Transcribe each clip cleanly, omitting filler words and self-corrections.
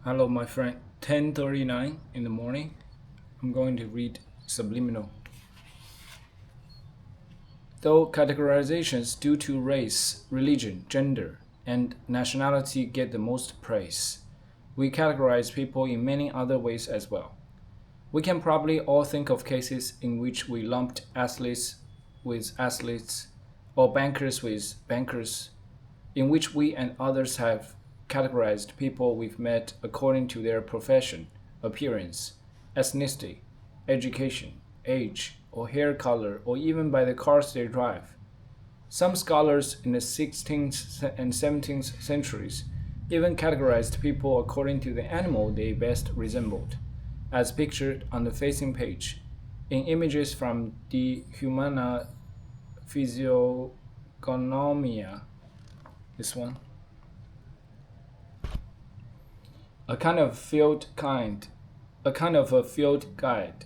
Hello, my friend. 10:39 in the morning. I'm going to read Subliminal. Though categorizations due to race, religion, gender, and nationality get the most praise, we categorize people in many other ways as well. We can probably all think of cases in which we lumped athletes with athletes or bankers with bankers, in which we and others have categorized people we've met according to their profession, appearance, ethnicity, education, age, or hair color, or even by the cars they drive. Some scholars in the 16th and 17th centuries even categorized people according to the animal they best resembled, as pictured on the facing page, in images from the Humana Physiognomia. This one. A kind of field kind, a kind of a field guide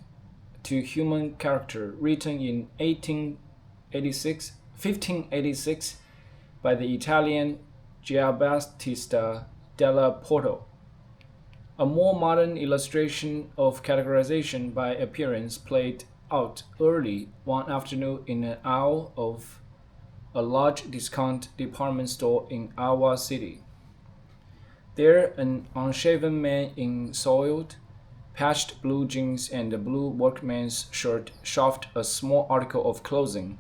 to human character written in 1586 by the Italian Giambattista della Porto. A more modern illustration of categorization by appearance played out early one afternoon in an aisle of a large discount department store in Iowa City. There, an unshaven man in soiled, patched blue jeans and a blue workman's shirt shoved a small article of clothing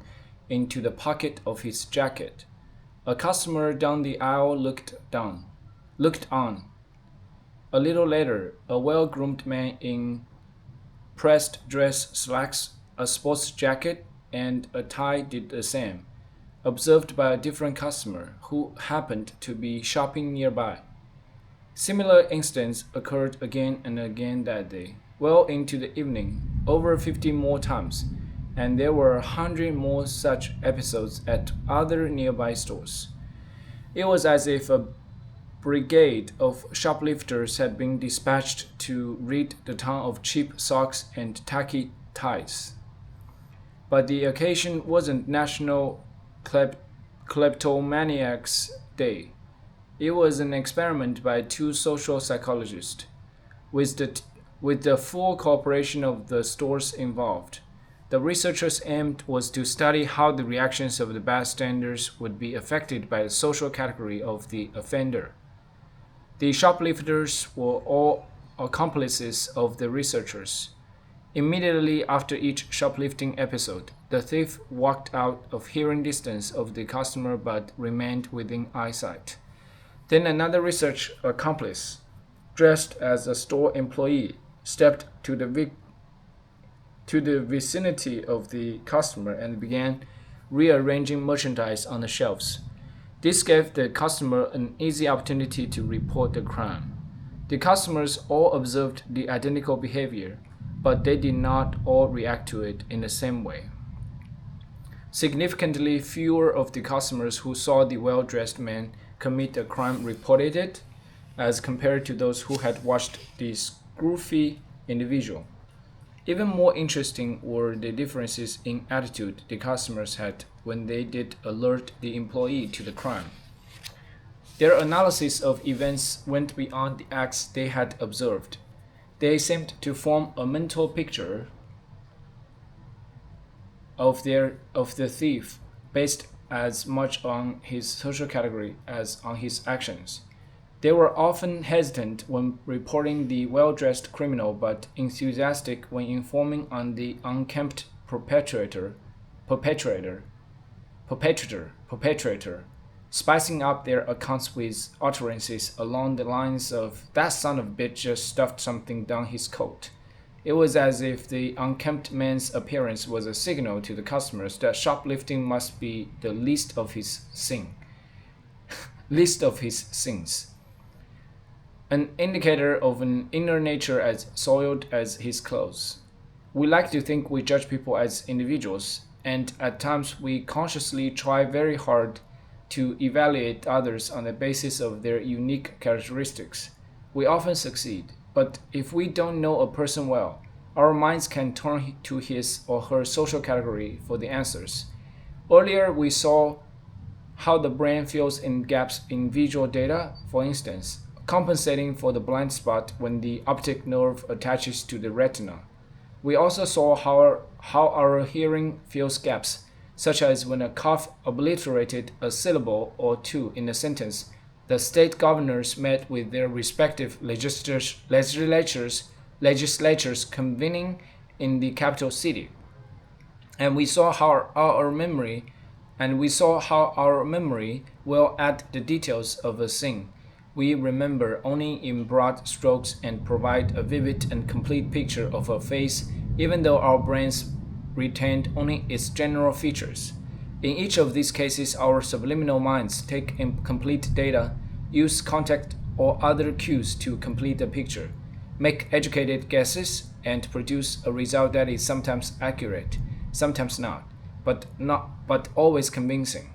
into the pocket of his jacket. A customer down the aisle looked on. A little later, a well-groomed man in pressed dress slacks, a sports jacket, and a tie did the same, observed by a different customer who happened to be shopping nearby. Similar incidents occurred again and again that day, well into the evening, over 50 more times, and there were 100 more such episodes at other nearby stores. It was as if a brigade of shoplifters had been dispatched to rid the town of cheap socks and tacky ties. But the occasion wasn't National Kleptomaniacs Day. It was an experiment by two social psychologists, with the full cooperation of the stores involved. The researchers' aim was to study how the reactions of the bystanders would be affected by the social category of the offender. The shoplifters were all accomplices of the researchers. Immediately after each shoplifting episode, the thief walked out of hearing distance of the customer but remained within eyesight. Then another research accomplice, dressed as a store employee, stepped to the vicinity of the customer and began rearranging merchandise on the shelves. This gave the customer an easy opportunity to report the crime. The customers all observed the identical behavior, but they did not all react to it in the same way. Significantly fewer of the customers who saw the well-dressed man commit a crime reported it, as compared to those who had watched the scruffy individual. Even more interesting were the differences in attitude the customers had when they did alert the employee to the crime. Their analysis of events went beyond the acts they had observed. They seemed to form a mental picture of the thief based as much on his social category as on his actions. They were often hesitant when reporting the well-dressed criminal but enthusiastic when informing on the unkempt perpetrator, spicing up their accounts with utterances along the lines of, "That son of a bitch just stuffed something down his coat." It was as if the unkempt man's appearance was a signal to the customers that shoplifting must be the least of his sins, an indicator of an inner nature as soiled as his clothes. We like to think we judge people as individuals, and at times we consciously try very hard to evaluate others on the basis of their unique characteristics. We often succeed, but if we don't know a person well, our minds can turn to his or her social category for the answers. Earlier, we saw how the brain fills in gaps in visual data. For instance, compensating for the blind spot when the optic nerve attaches to the retina. We also saw how our hearing fills gaps, such as when a cough obliterated a syllable or two in a sentence. The state governors met with their respective legislatures convening in the capital city. And we saw how our memory will add the details of a scene. We remember only in broad strokes and provide a vivid and complete picture of a face, even though our brains retained only its general features. In each of these cases, our subliminal minds take incomplete data, use context or other cues to complete the picture, make educated guesses, and produce a result that is sometimes accurate, sometimes not, but always convincing.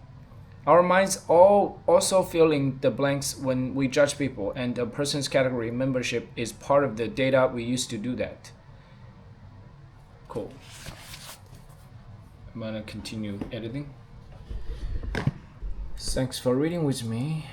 Our minds also fill in the blanks when we judge people, and a person's category membership is part of the data we use to do that. Cool. I'm gonna continue editing. Thanks for reading with me.